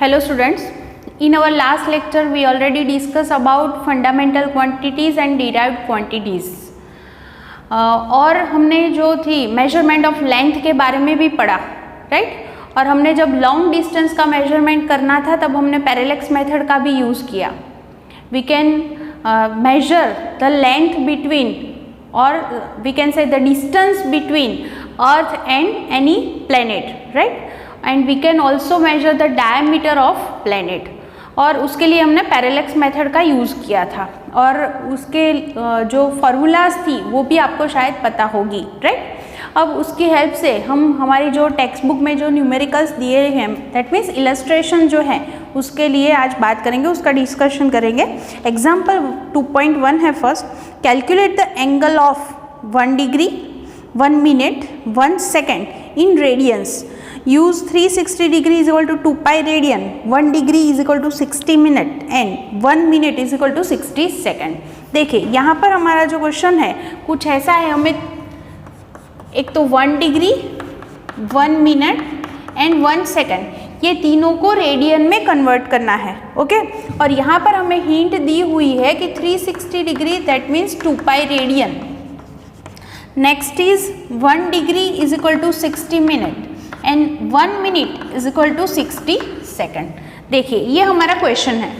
Hello students, in our last lecture we already discussed about fundamental quantities and derived quantities और हमने जो थी measurement of length के बारे में भी पढ़ा, राइट। और हमने जब लॉन्ग डिस्टेंस का मेजरमेंट करना था तब हमने पैरेलैक्स मेथड का भी यूज़ किया। We can measure the length between or we can say the distance between earth and any planet, right, and we can also measure the diameter of planet। और उसके लिए हमने पैरेलैक्स मेथड का use किया था और उसके जो फार्मूलाज थी वो भी आपको शायद पता होगी, राइट। अब उसकी हेल्प से हम हमारी जो टेक्स्ट बुक में जो न्यूमेरिकल्स दिए हैं, दैट मीन्स इलस्ट्रेशन जो है, उसके लिए आज बात करेंगे, उसका डिस्कशन करेंगे। एग्जाम्पल 2.1 है first, calculate the angle of 1 degree 1 minute 1 second in radians. Use 360 degree is equal to 2 pi radian, 1 degree is equal to 60 minute and 1 minute is equal to 60 second. देखिए यहाँ पर हमारा जो क्वेश्चन है कुछ ऐसा है, हमें एक तो 1 डिग्री 1 मिनट एंड 1 सेकेंड ये तीनों को रेडियन में कन्वर्ट करना है, ओके। और यहाँ पर हमें हिंट दी हुई है कि 360 degree that means 2 pi radian. Next is 1 degree is equal to 60 minute and 1 minute is equal to 60 second. देखिए ये हमारा क्वेश्चन है।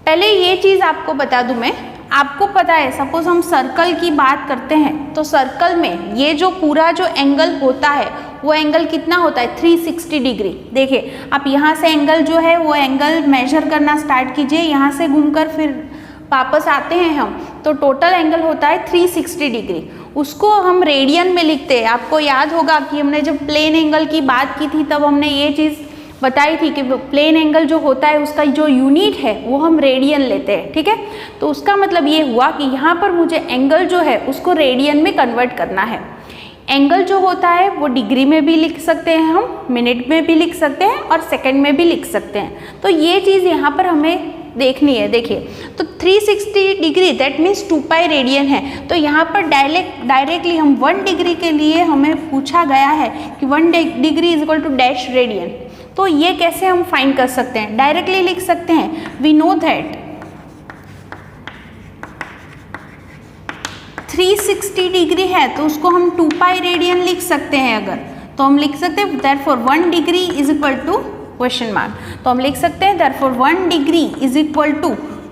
पहले ये चीज़ आपको बता दूं मैं, आपको पता है सपोज हम सर्कल की बात करते हैं तो सर्कल में ये जो पूरा जो एंगल होता है वो एंगल कितना होता है 360 डिग्री। देखिए आप यहाँ से एंगल जो है वो एंगल मेजर करना स्टार्ट कीजिए, यहाँ से घूमकर फिर वापस आते हैं हम तो टोटल एंगल होता है 360 डिग्री। उसको हम रेडियन में लिखते हैं। आपको याद होगा कि हमने जब प्लेन एंगल की बात की थी तब हमने ये चीज़ बताई थी कि प्लेन एंगल जो होता है उसका जो यूनिट है वो हम रेडियन लेते हैं, ठीक है। तो उसका मतलब ये हुआ कि यहाँ पर मुझे एंगल जो है उसको रेडियन में कन्वर्ट करना है। एंगल जो होता है वो डिग्री में भी लिख सकते हैं, हम मिनट में भी लिख सकते हैं और सेकंड में भी लिख सकते हैं। तो ये चीज़ यहाँ पर हमें देखनी है। देखिए तो 360 degree that means 2 pi radian है, तो यहाँ पर डायरेक्टली हम 1 डिग्री के लिए हमें पूछा गया है कि 1 degree is equal to dash radian. तो ये कैसे हम फाइंड कर सकते हैं, डायरेक्टली लिख सकते हैं। वी नो दैट 360 डिग्री है तो उसको हम 2 पाई रेडियन लिख सकते हैं। अगर तो हम लिख सकते हैं therefore 1 degree is equal to question mark, तो हम लिख सकते हैं therefore 1 degree is equal to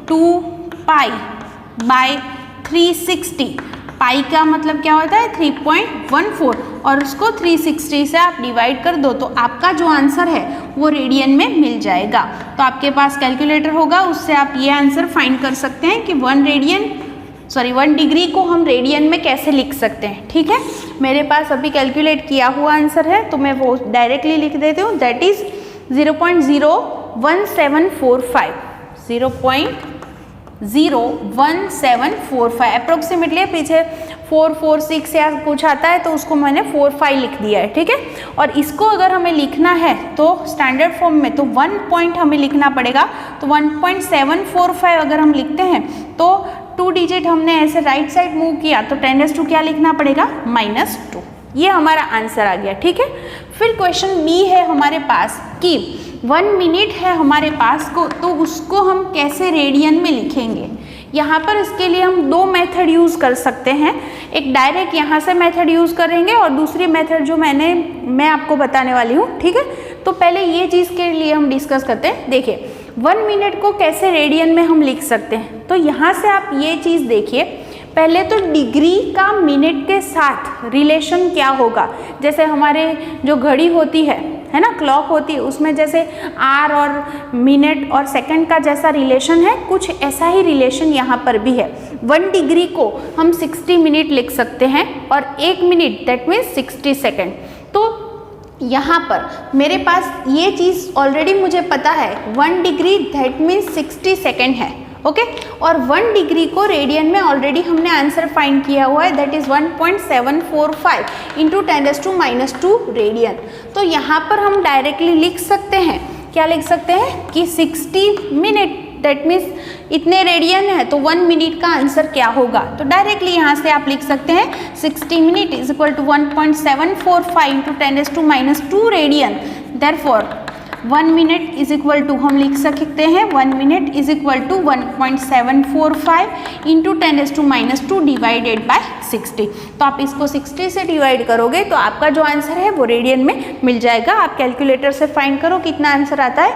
2 pi by 360। Pi का मतलब क्या होता है 3.14 और उसको 360 से आप डिवाइड कर दो तो आपका जो आंसर है वो रेडियन में मिल जाएगा। तो आपके पास कैलकुलेटर होगा, उससे आप ये आंसर फाइंड कर सकते हैं कि 1 डिग्री को हम रेडियन में कैसे लिख सकते हैं, ठीक है। मेरे पास अभी कैलकुलेट किया हुआ आंसर है तो मैं वो डायरेक्टली लिख देती हूँ, दैट इज 0.01745 0.01745 अप्रोक्सीमेटली। पीछे 446 या कुछ आता है तो उसको मैंने 45 लिख दिया है, ठीक है। और इसको अगर हमें लिखना है तो स्टैंडर्ड फॉर्म में तो 1 पॉइंट हमें लिखना पड़ेगा। तो 1.745 अगर हम लिखते हैं तो 2 डिजिट हमने ऐसे राइट साइड मूव किया तो 10⁻² क्या लिखना पड़ेगा -2। ये हमारा आंसर आ गया, ठीक है। फिर क्वेश्चन बी है हमारे पास कि 1 मिनट है हमारे पास को, तो उसको हम कैसे रेडियन में लिखेंगे। यहाँ पर इसके लिए हम 2 मेथड यूज़ कर सकते हैं। एक डायरेक्ट यहाँ से मेथड यूज़ करेंगे और दूसरी मेथड जो मैं आपको बताने वाली हूँ, ठीक है। तो पहले ये चीज़ के लिए हम डिस्कस करते हैं। देखिए 1 मिनट को कैसे रेडियन में हम लिख सकते हैं, तो यहाँ से आप ये चीज़ देखिए। पहले तो डिग्री का मिनट के साथ रिलेशन क्या होगा। जैसे हमारे जो घड़ी होती है ना, क्लॉक होती है, उसमें जैसे आर और मिनट और सेकंड का जैसा रिलेशन है, कुछ ऐसा ही रिलेशन यहाँ पर भी है। 1 डिग्री को हम 60 मिनट लिख सकते हैं और 1 मिनट दैट मीन्स 60 सेकेंड। तो यहाँ पर मेरे पास ये चीज़ ऑलरेडी मुझे पता है, 1 डिग्री दैट मीन्स 60 सेकेंड है, ओके। और 1 डिग्री को रेडियन में ऑलरेडी हमने आंसर फाइंड किया हुआ है, दैट इज 1.745 इंटू 10⁻² रेडियन। तो यहाँ पर हम डायरेक्टली लिख सकते हैं, क्या लिख सकते हैं कि 60 मिनट दैट मीन्स इतने रेडियन है तो 1 मिनट का आंसर क्या होगा। तो डायरेक्टली यहाँ से आप लिख सकते हैं 60 minute is equal to 1.745 into 10⁻² radian therefore 1 minute is equal to, हम लिख सकते हैं 1 minute is equal to 1.745 into 10⁻² divided by 60। तो आप इसको 60 से डिवाइड करोगे तो आपका जो आंसर है वो रेडियन में मिल जाएगा। आप कैलकुलेटर से फाइंड करो कितना आंसर आता है।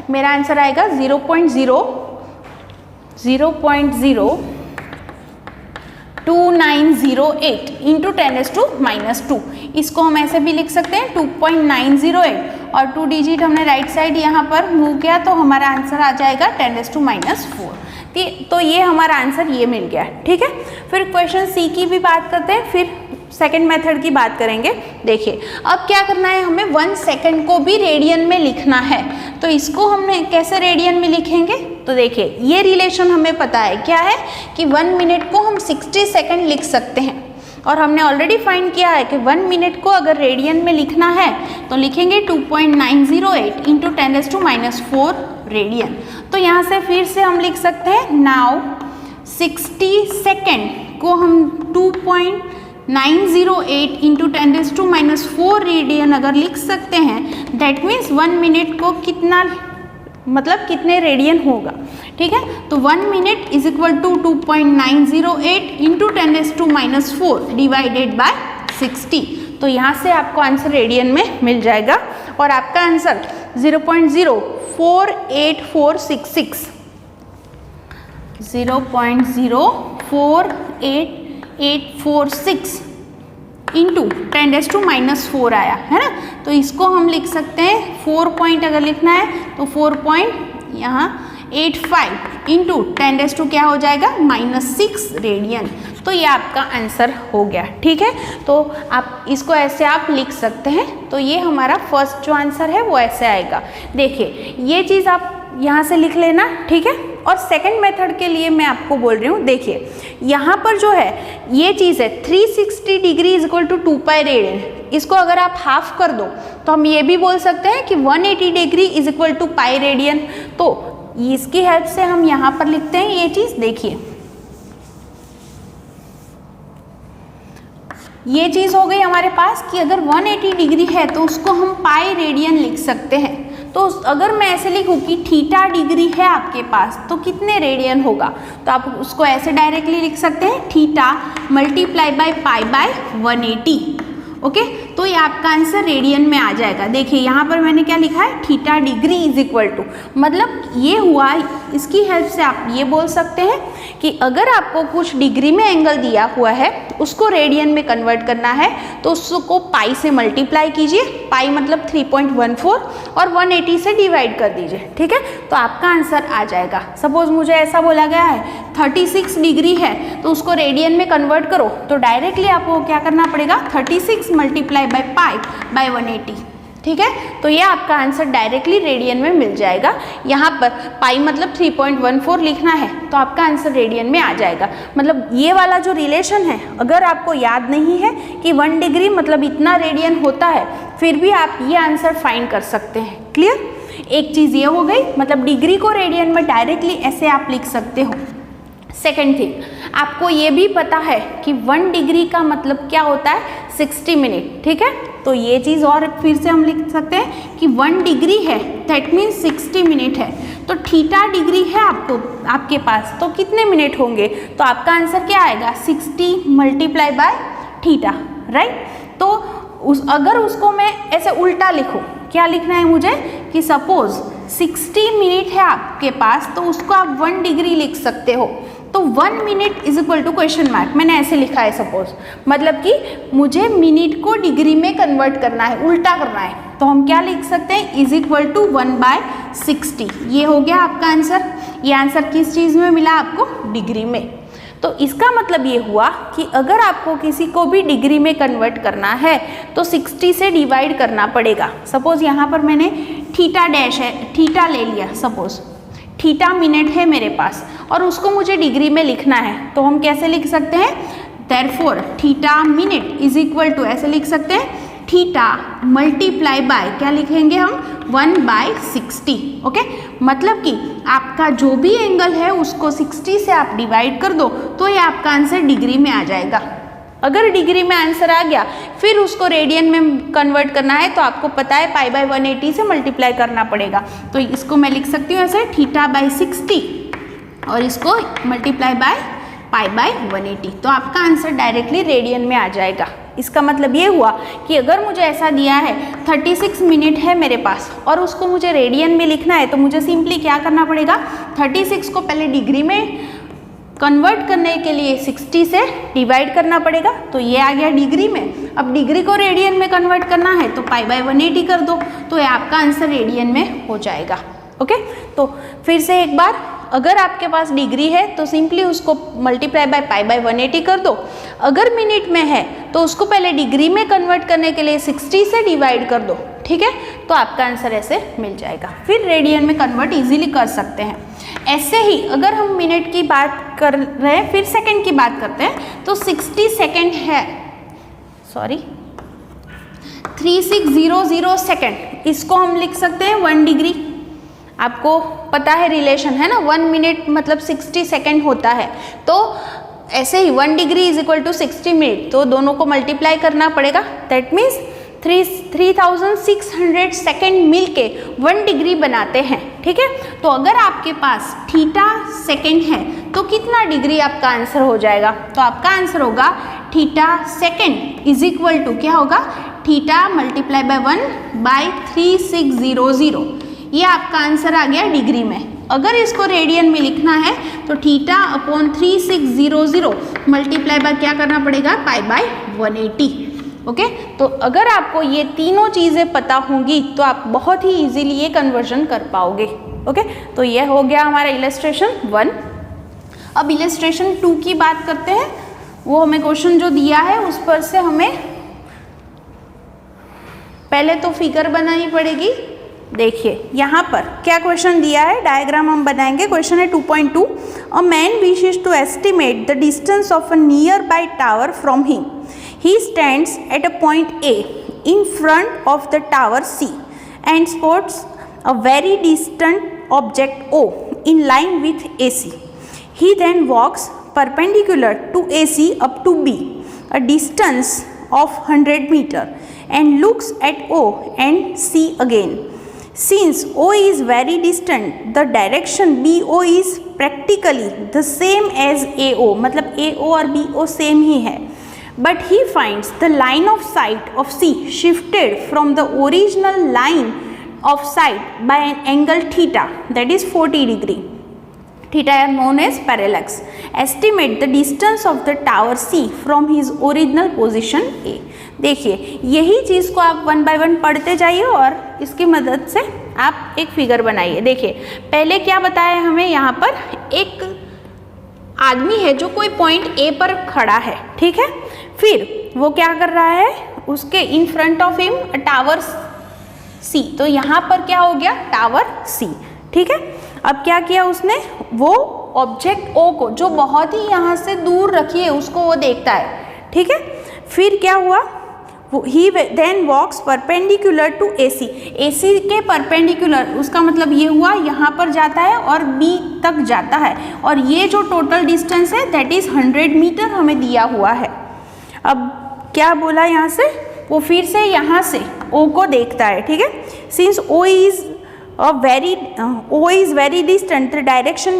मेरा आंसर आएगा 0.02908 इंटू 10⁻²। इसको हम ऐसे भी लिख सकते हैं 2.908 और 2 डिजिट हमने राइट साइड यहाँ पर मूव किया तो हमारा आंसर आ जाएगा 10⁻⁴। तो ये हमारा आंसर ये मिल गया, ठीक है। फिर क्वेश्चन सी की भी बात करते हैं, फिर सेकंड मेथड की बात करेंगे। देखिए अब क्या करना है, हमें 1 सेकंड को भी रेडियन में लिखना है। तो इसको हमने कैसे रेडियन में लिखेंगे, तो देखिए ये रिलेशन हमें पता है क्या है कि 1 मिनट को हम 60 सेकंड लिख सकते हैं और हमने ऑलरेडी फाइंड किया है कि 1 मिनट को अगर रेडियन में लिखना है तो लिखेंगे 2.908 इंटू 10⁻⁴ रेडियन। तो यहाँ से फिर से हम लिख सकते हैं नाउ 60 सेकेंड को हम 2.908 इंटू 10⁻⁴ रेडियन अगर लिख सकते हैं, दैट मीन्स 1 मिनट को कितना, मतलब कितने रेडियन होगा, ठीक है। तो 1 minute is equal to 2.908 into 10⁻⁴ divided by 60। तो यहाँ से आपको आंसर रेडियन में मिल जाएगा और आपका आंसर 0.048466 0.04846 इंटू 10⁻⁴ आया है ना। तो इसको हम लिख सकते हैं 4 पॉइंट अगर लिखना है तो 4.85 इंटू 10 क्या हो जाएगा -6 रेडियन। तो ये आपका आंसर हो गया, ठीक है। तो आप इसको ऐसे आप लिख सकते हैं। तो ये हमारा फर्स्ट जो आंसर है वो ऐसे आएगा। देखिए ये चीज़ आप यहाँ से लिख लेना, ठीक है। और सेकंड मेथड के लिए मैं आपको बोल रही हूँ, देखिए यहाँ पर जो है ये चीज़ है 360 degree is equal to 2 pi radian. इसको अगर आप हाफ कर दो तो हम ये भी बोल सकते हैं कि 180 degree is equal to pi radian. तो इसकी हेल्प से हम यहाँ पर लिखते हैं ये चीज़। देखिए ये चीज़ हो गई हमारे पास कि अगर 180 डिग्री है तो उसको हम पाई रेडियन लिख सकते हैं। तो अगर मैं ऐसे लिखूँ कि थीटा डिग्री है आपके पास तो कितने रेडियन होगा, तो आप उसको ऐसे डायरेक्टली लिख सकते हैं theta multiply by pi by 180। Okay, तो ये आपका आंसर रेडियन में आ जाएगा। देखिए यहाँ पर मैंने क्या लिखा है, theta degree is equal to, मतलब ये हुआ, इसकी हेल्प से आप ये बोल सकते हैं कि अगर आपको कुछ डिग्री में एंगल दिया हुआ है उसको रेडियन में कन्वर्ट करना है तो उसको पाई से मल्टीप्लाई कीजिए, पाई मतलब 3.14 और 180 से डिवाइड कर दीजिए, ठीक है। तो आपका आंसर आ जाएगा। सपोज मुझे ऐसा बोला गया है 36 डिग्री है तो उसको रेडियन में कन्वर्ट करो, तो डायरेक्टली आपको क्या करना पड़ेगा, 36 मल्टीप्लाई बाय पाई बाय 180, ठीक है। तो ये आपका आंसर डायरेक्टली रेडियन में मिल जाएगा। यहाँ पर पाई मतलब 3.14 लिखना है तो आपका आंसर रेडियन में आ जाएगा। मतलब ये वाला जो रिलेशन है, अगर आपको याद नहीं है कि 1 डिग्री मतलब इतना रेडियन होता है, फिर भी आप ये आंसर फाइंड कर सकते हैं। क्लियर? एक चीज़ ये हो गई, मतलब डिग्री को रेडियन में डायरेक्टली ऐसे आप लिख सकते हो। सेकेंड थिंग, आपको ये भी पता है कि 1 डिग्री का मतलब क्या होता है, 60 मिनट, ठीक है। तो ये चीज़ और फिर से हम लिख सकते हैं कि 1 डिग्री है दैट मीन्स 60 मिनट है। तो थीटा डिग्री है आपके पास, तो कितने मिनट होंगे, तो आपका आंसर क्या आएगा, 60 मल्टीप्लाई बाय थीटा, राइट। तो अगर उसको मैं ऐसे उल्टा लिखूँ, क्या लिखना है मुझे कि सपोज 60 मिनट है आपके पास तो उसको आप 1 डिग्री लिख सकते हो। तो 1 minute is equal to question mark, मैंने ऐसे लिखा है सपोज, मतलब कि मुझे मिनट को डिग्री में कन्वर्ट करना है, उल्टा करना है, तो हम क्या लिख सकते हैं, इज इक्वल टू 1/60। ये हो गया आपका आंसर। ये आंसर किस चीज़ में मिला आपको, डिग्री में। तो इसका मतलब ये हुआ कि अगर आपको किसी को भी डिग्री में कन्वर्ट करना है तो 60 से डिवाइड करना पड़ेगा। सपोज यहाँ पर मैंने थीटा डैश है, थीटा ले लिया, सपोज थीटा मिनट है मेरे पास और उसको मुझे डिग्री में लिखना है, तो हम कैसे लिख सकते हैं, therefore theta minute is equal to, ऐसे लिख सकते हैं थीटा मल्टीप्लाई बाय, क्या लिखेंगे हम, 1/60। ओके, मतलब कि आपका जो भी एंगल है उसको 60 से आप डिवाइड कर दो तो ये आपका आंसर डिग्री में आ जाएगा। अगर डिग्री में आंसर आ गया फिर उसको रेडियन में कन्वर्ट करना है तो आपको पता है पाई बाय 180 से मल्टीप्लाई करना पड़ेगा। तो इसको मैं लिख सकती हूँ ऐसे थीटा बाय 60 और इसको मल्टीप्लाई बाय पाई बाय 180, तो आपका आंसर डायरेक्टली रेडियन में आ जाएगा। इसका मतलब ये हुआ कि अगर मुझे ऐसा दिया है 36 मिनट है मेरे पास और उसको मुझे रेडियन में लिखना है तो मुझे सिंपली क्या करना पड़ेगा, 36 को पहले डिग्री में कन्वर्ट करने के लिए 60 से डिवाइड करना पड़ेगा, तो ये आ गया डिग्री में। अब डिग्री को रेडियन में कन्वर्ट करना है तो पाई बाय 180 कर दो, तो ये आपका आंसर रेडियन में हो जाएगा। ओके, तो फिर से एक बार, अगर आपके पास डिग्री है तो सिंपली उसको मल्टीप्लाई बाय पाई बाय 180 कर दो। अगर मिनट में है तो उसको पहले डिग्री में कन्वर्ट करने के लिए 60 से डिवाइड कर दो, ठीक है, तो आपका आंसर ऐसे मिल जाएगा। फिर रेडियन में कन्वर्ट इजीली कर सकते हैं। ऐसे ही अगर हम मिनट की बात कर रहे हैं, फिर सेकंड की बात करते हैं, तो 60 सेकंड है, 3600 सेकंड, इसको हम लिख सकते हैं 1 डिग्री। आपको पता है रिलेशन है ना, 1 मिनट मतलब 60 सेकंड होता है, तो ऐसे ही 1 degree is equal to 60 minute, तो दोनों को मल्टीप्लाई करना पड़ेगा। दैट मीन्स 3600 सेकेंड मिलके 1 डिग्री बनाते हैं, ठीक है। तो अगर आपके पास थीटा सेकेंड है तो कितना डिग्री आपका आंसर हो जाएगा, तो आपका आंसर होगा theta second is equal to क्या होगा, थीटा मल्टीप्लाई बाय 1 बाय 3600, ये आपका आंसर आ गया डिग्री में। अगर इसको रेडियन में लिखना है तो थीटा अपॉन 3600 मल्टीप्लाई बाय क्या करना पड़ेगा, पाई बाय 180। ओके, तो अगर आपको ये तीनों चीज़ें पता होंगी तो आप बहुत ही इजीली ये कन्वर्जन कर पाओगे। ओके, तो ये हो गया हमारा इलस्ट्रेशन 1। अब इलस्ट्रेशन 2 की बात करते हैं। वो हमें क्वेश्चन जो दिया है उस पर से हमें पहले तो फिगर बनानी पड़ेगी। देखिए यहाँ पर क्या क्वेश्चन दिया है, डायग्राम हम बनाएंगे। क्वेश्चन है 2.2, a man wishes to estimate the distance of a nearby tower from him. He stands at a point A in front of the tower C and spots a very distant object O in line with AC. He then walks perpendicular to AC up to B, a distance of 100 meter, and looks at O and C again. Since O is very distant, the direction BO is practically the same as AO, मतलब AO और BO same ही है। But he finds the line of sight of C shifted from the original line of sight by an angle theta, that is 40 degree. Theta are known as parallax. Estimate the distance of the tower C from his original position A. देखिए यही चीज़ को आप 1 by 1 पढ़ते जाइए और इसकी मदद से आप एक फिगर बनाइए। देखिए पहले क्या बताया हमें, यहाँ पर एक आदमी है जो कोई पॉइंट ए पर खड़ा है, ठीक है। फिर वो क्या कर रहा है, उसके in front of him tower C, तो यहाँ पर क्या हो गया, टावर सी, ठीक है। अब क्या किया उसने, वो ऑब्जेक्ट ओ को जो बहुत ही यहाँ से दूर रखी है उसको वो देखता है, ठीक है। फिर क्या हुआ, he then walks perpendicular to AC, AC के परपेंडिकुलर, उसका मतलब ये हुआ यहाँ पर जाता है और B तक जाता है, और ये जो टोटल डिस्टेंस है दैट इज़ 100 मीटर हमें दिया हुआ है। अब क्या बोला यहाँ से, वो फिर से यहाँ से O को देखता है, ठीक है। Since O is very distant, the direction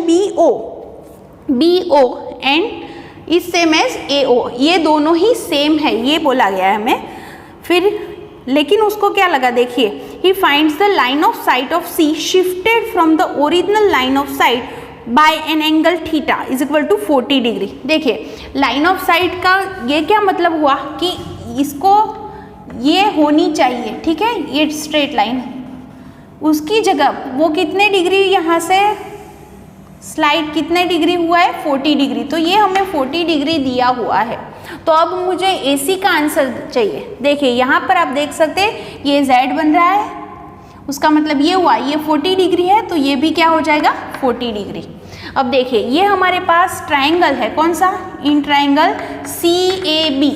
BO and is same as AO, ये दोनों ही सेम है, ये बोला गया है हमें। फिर लेकिन उसको क्या लगा, देखिए he finds the line of sight of C shifted from the original line of sight by an angle theta is equal to 40 degree. देखिए लाइन ऑफ साइट का ये क्या मतलब हुआ कि इसको ये होनी चाहिए, ठीक है, ये स्ट्रेट लाइन, उसकी जगह वो कितने डिग्री यहाँ से स्लाइड कितने डिग्री हुआ है, 40 डिग्री, तो ये हमें 40 डिग्री दिया हुआ है। तो अब मुझे AC का आंसर चाहिए। देखिए यहाँ पर आप देख सकते हैं ये Z बन रहा है, उसका मतलब ये हुआ ये 40 डिग्री है, तो ये भी क्या हो जाएगा 40 डिग्री। अब देखिए ये हमारे पास ट्राइंगल है, कौन सा, इन ट्राइंगल CAB,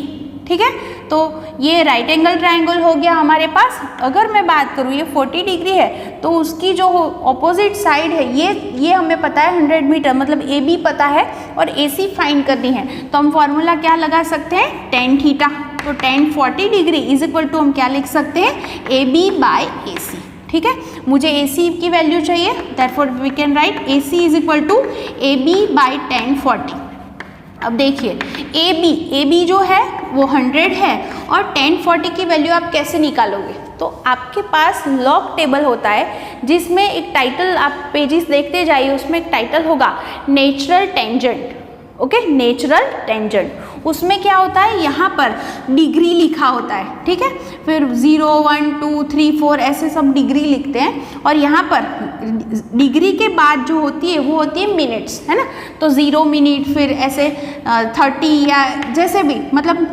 ठीक है। तो ये राइट एंगल ट्रायंगल हो गया हमारे पास। अगर मैं बात करूँ ये 40 डिग्री है तो उसकी जो ऑपोजिट साइड है ये हमें पता है 100 मीटर, मतलब ए बी पता है और ए सी फाइंड करनी है। तो हम फॉर्मूला क्या लगा सकते हैं, टेन थीटा। तो tan 40 degree is equal to हम क्या लिख सकते हैं, ए बी बाई ए सी। ठीक है, मुझे ए सी की वैल्यू चाहिए, therefore we can write A C is equal to A B by tan 40। अब देखिए ए बी जो है वो 100 है और 1040 की वैल्यू आप कैसे निकालोगे, तो आपके पास लॉग टेबल होता है जिसमें एक टाइटल, आप पेजेस देखते जाइए, उसमें एक टाइटल होगा natural tangent. Okay, natural tangent, उसमें क्या होता है, यहाँ पर डिग्री लिखा होता है। ठीक है, फिर 0 1 2 3 4 ऐसे सब डिग्री लिखते हैं और यहाँ पर डिग्री के बाद जो होती है वो होती है मिनट्स, है ना। तो 0 मिनट, फिर ऐसे 30 या जैसे भी, मतलब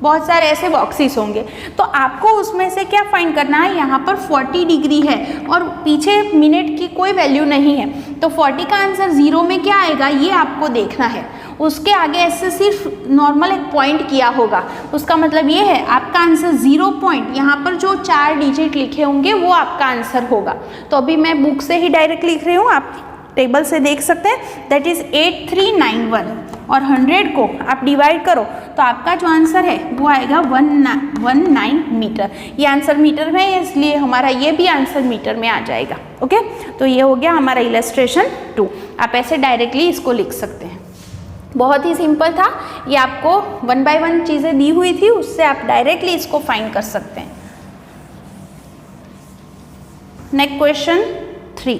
बहुत सारे ऐसे बॉक्सेस होंगे। तो आपको उसमें से क्या फाइंड करना है, यहाँ पर 40 डिग्री है और पीछे मिनट की कोई वैल्यू नहीं है, तो 40 का आंसर 0 में क्या आएगा ये आपको देखना है। उसके आगे ऐसे सिर्फ नॉर्मल एक पॉइंट किया होगा, उसका मतलब ये है आपका आंसर 0 पॉइंट, यहाँ पर जो 4 डिजिट लिखे होंगे वो आपका आंसर होगा। तो अभी मैं बुक से ही डायरेक्ट लिख रही हूँ, आप टेबल से देख सकते हैं, दैट इज 8391 और 100 को आप डिवाइड करो तो आपका जो आंसर है वो आएगा 19 मीटर। ये आंसर मीटर में है इसलिए हमारा ये भी आंसर मीटर में आ जाएगा। ओके, तो ये हो गया हमारा इलस्ट्रेशन 2। आप ऐसे डायरेक्टली इसको लिख सकते हैं, बहुत ही सिंपल था। ये आपको 1 बाय 1 चीज़ें दी हुई थी, उससे आप डायरेक्टली इसको फाइंड कर सकते हैं। Next question 3,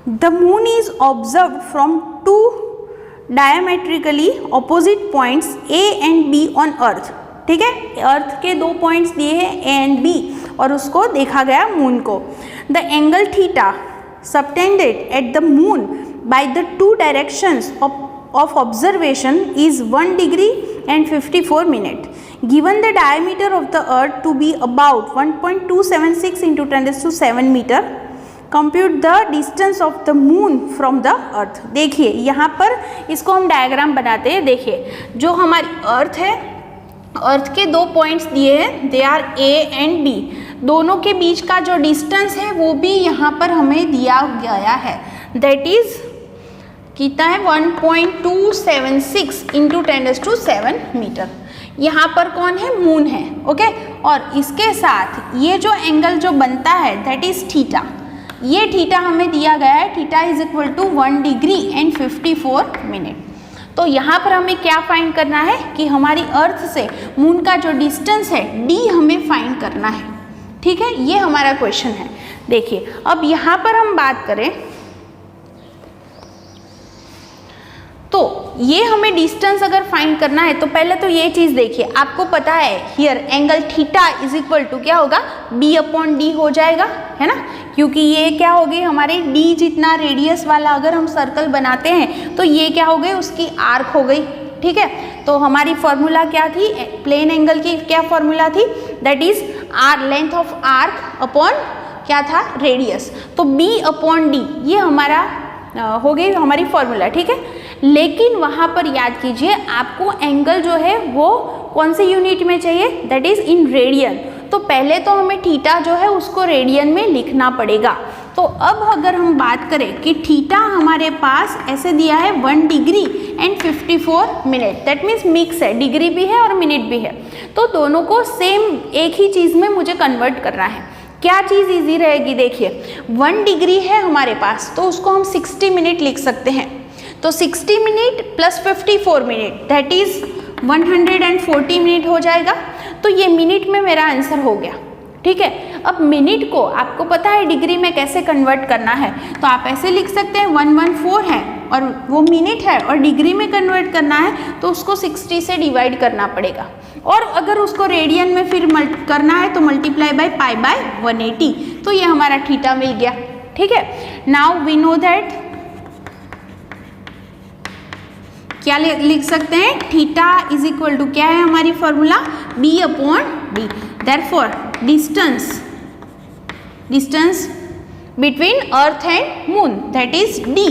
the moon is observed from 2 diametrically opposite points A and be on earth. ठीक है, अर्थ के 2 पॉइंट्स दिए हैं ए एंड बी और उसको देखा गया मून को। The angle theta subtended at the moon by the 2 directions of observation is 1 degree and 54 minutes. Given the diameter of the earth to be about 1.276 into 10⁷ meter, compute the distance of the moon from the earth. देखिए यहाँ पर इसको हम diagram बनाते हैं। देखिए जो हमारी अर्थ है, अर्थ के 2 पॉइंट्स दिए हैं, they are A and B. दोनों के बीच का जो डिस्टेंस है वो भी यहाँ पर हमें दिया गया है, दैट इज कितना है 1.276 इंटू 10⁷ मीटर। यहाँ पर कौन है, मून है। ओके, और इसके साथ ये जो एंगल जो बनता है दैट इज थीटा। ये थीटा हमें दिया गया है, theta is equal to 1 degree and 54 minute. तो यहाँ पर हमें क्या फाइंड करना है कि हमारी अर्थ से मून का जो डिस्टेंस है डी हमें फाइंड करना है। ठीक है, ये हमारा क्वेश्चन है। देखिए अब यहाँ पर हम बात करें तो ये हमें डिस्टेंस अगर फाइंड करना है तो पहले तो ये चीज़ देखिए, आपको पता है here angle theta is equal to क्या होगा, बी अपॉन डी हो जाएगा, है ना, क्योंकि ये क्या हो गई हमारे डी जितना रेडियस वाला अगर हम सर्कल बनाते हैं तो ये क्या हो गई, उसकी आर्क हो गई। ठीक है, तो हमारी फॉर्मूला क्या थी, प्लेन एंगल की क्या फॉर्मूला थी, that is R length of arc upon क्या था, रेडियस। तो बी अपॉन डी ये हमारा हो गई हमारी फॉर्मूला। ठीक है, लेकिन वहाँ पर याद कीजिए आपको एंगल जो है वो कौन से यूनिट में चाहिए, दैट इज इन रेडियन। तो पहले तो हमें थीटा जो है उसको रेडियन में लिखना पड़ेगा। तो अब अगर हम बात करें कि थीटा हमारे पास ऐसे दिया है 1 degree and 54 minute, that means mix है, डिग्री भी है और मिनट भी है। तो दोनों को सेम एक ही चीज़ में मुझे कन्वर्ट करना है। क्या चीज़ इजी रहेगी, देखिए 1 डिग्री है हमारे पास तो उसको हम 60 मिनट लिख सकते हैं। तो 60 minute plus 54 minute that is 140 minute हो जाएगा। तो ये मिनट में मेरा आंसर हो गया। ठीक है, अब मिनट को आपको पता है डिग्री में कैसे कन्वर्ट करना है, तो आप ऐसे लिख सकते हैं 114 है और वो मिनट है और डिग्री में कन्वर्ट करना है तो उसको 60 से डिवाइड करना पड़ेगा। और अगर उसको रेडियन में फिर करना है तो मल्टीप्लाई बाय पाई बाय 180, तो ये हमारा थीटा मिल गया। ठीक है, नाउ वी नो दैट क्या लिख सकते हैं, थीटा इज इक्वल टू क्या है हमारी formula, B upon D. Therefore distance between earth and moon that is D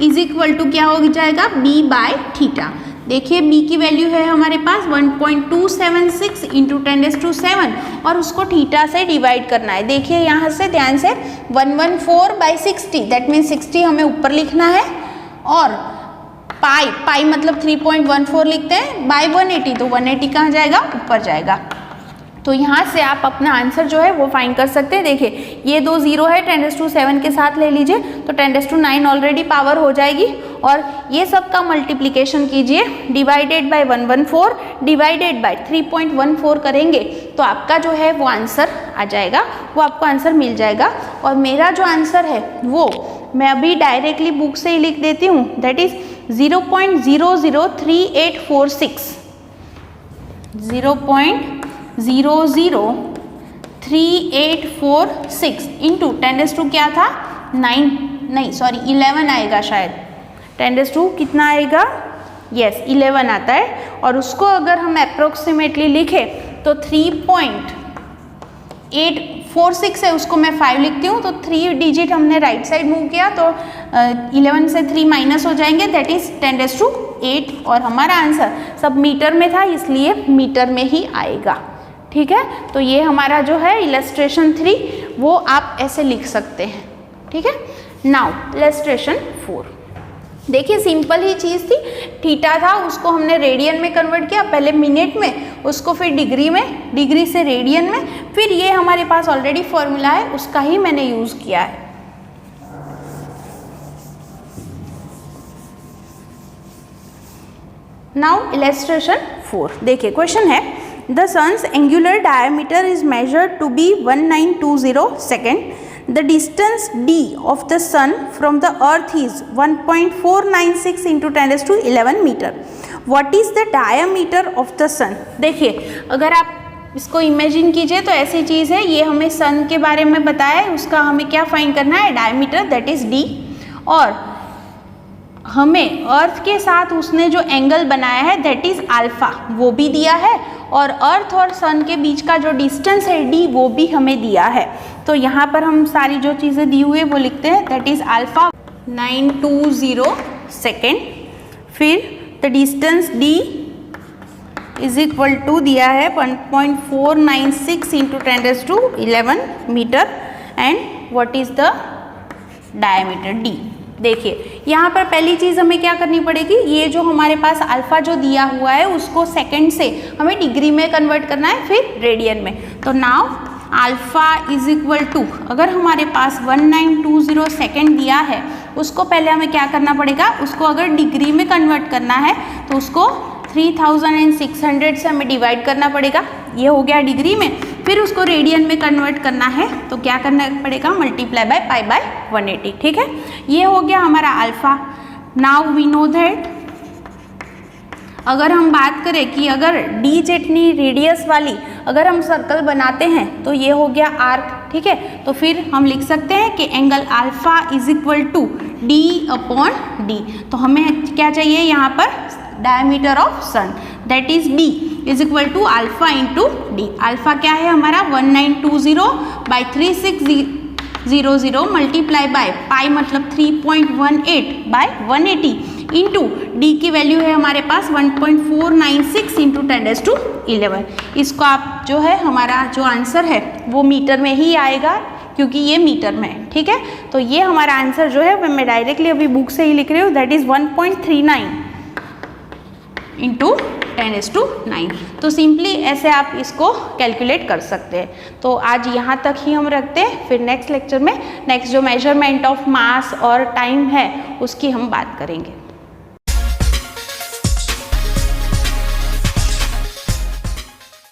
is equal to क्या हो जाएगा, बी बाय थीटा। देखिए b की वैल्यू है हमारे पास 1.276 इंटू 10⁷ और उसको थीटा से डिवाइड करना है। देखिए यहाँ से ध्यान से 114/60 दैट मीन्स 60 हमें ऊपर लिखना है और पाई मतलब 3.14 लिखते हैं बाय 180, तो 180 कहाँ जाएगा, ऊपर जाएगा। तो यहाँ से आप अपना आंसर जो है वो फाइंड कर सकते हैं। देखिए ये 2 0 है 10⁷ के साथ ले लीजिए तो 10⁹ ऑलरेडी पावर हो जाएगी और ये सब का मल्टीप्लिकेशन कीजिए, डिवाइडेड बाय 114 डिवाइडेड बाय 3.14 करेंगे तो आपका जो है वो आंसर आ जाएगा, वो आपको आंसर मिल जाएगा। और मेरा जो आंसर है वो मैं अभी डायरेक्टली बुक से ही लिख देती हूँ, दैट इज 0.003846 0.003846 इंटू 10⁻² क्या था 11 आएगा शायद। 10⁻² कितना आएगा, यस 11 आता है। और उसको अगर हम अप्रोक्सीमेटली लिखें तो 3.846 है, उसको मैं 5 लिखती हूँ तो 3 डिजिट हमने राइट साइड मूव किया तो 11 से 3 माइनस हो जाएंगे, दैट इज 10⁸ और हमारा आंसर सब मीटर में था इसलिए मीटर में ही आएगा। ठीक है, तो ये हमारा जो है इलस्ट्रेशन 3 वो आप ऐसे लिख सकते हैं। ठीक है, नाउ इलस्ट्रेशन 4 देखिए सिंपल ही चीज़ थी, थीटा था उसको हमने रेडियन में कन्वर्ट किया, पहले मिनट में, उसको फिर डिग्री में, डिग्री से रेडियन में, फिर ये हमारे पास ऑलरेडी फॉर्मूला है उसका ही मैंने यूज़ किया है। नाउ इलस्ट्रेशन 4 देखिए क्वेश्चन है the sun's angular diameter is measured to be 1920 second. The distance d of the sun from the earth is 1.496 into 10⁻11 meter. What is the diameter of the sun? देखिए अगर आप इसको imagine कीजिए तो ऐसी चीज़ है, ये हमें सन के बारे में बताया है, उसका हमें क्या फाइंड करना है, डायमीटर दैट इज d, और हमें अर्थ के साथ उसने जो एंगल बनाया है दैट इज अल्फा वो भी दिया है, और अर्थ और सन के बीच का जो डिस्टेंस है d वो भी हमें दिया है। तो यहाँ पर हम सारी जो चीज़ें दी हुई है वो लिखते हैं, दैट इज अल्फा 920 सेकेंड, फिर the distance d is equal to दिया है 1.496 into 10⁻11 meter and what is the diameter d। देखिए यहाँ पर पहली चीज़ हमें क्या करनी पड़ेगी, ये जो हमारे पास अल्फ़ा जो दिया हुआ है उसको सेकंड से हमें डिग्री में कन्वर्ट करना है, फिर रेडियन में। तो now alpha is equal to, अगर हमारे पास 1920 सेकेंड दिया है उसको पहले हमें क्या करना पड़ेगा, उसको अगर डिग्री में कन्वर्ट करना है तो उसको 3600 से हमें डिवाइड करना पड़ेगा, ये हो गया डिग्री में। फिर उसको रेडियन में कन्वर्ट करना है तो क्या करना पड़ेगा, मल्टीप्लाई बाय पाई बाय 180। ठीक है, ये हो गया हमारा alpha. Now we know that अगर हम बात करें कि अगर d जितनी रेडियस वाली अगर हम सर्कल बनाते हैं तो ये हो गया आर्क। ठीक है, तो फिर हम लिख सकते हैं कि angle alpha is equal to d/d। तो हमें क्या चाहिए यहाँ पर, diameter of sun that is d is equal to alpha into D. अल्फ़ा क्या है हमारा 1920/3600 मल्टीप्लाई बाय पाई मतलब 3.18/180 इंटू डी की वैल्यू है हमारे पास 1.496 इंटू 10⁻11। इसको आप जो है हमारा जो आंसर है वो मीटर में ही आएगा क्योंकि ये मीटर में है। ठीक है, तो ये हमारा आंसर जो है मैं डायरेक्टली अभी बुक से ही लिख रही हूँ, दैट इज़ 1.39 इंटू 10⁻9। तो सिंपली ऐसे आप इसको कैलकुलेट कर सकते हैं। तो आज यहाँ तक ही हम रखते हैं, फिर नेक्स्ट लेक्चर में नेक्स्ट जो मेजरमेंट ऑफ मास और टाइम है उसकी हम बात करेंगे।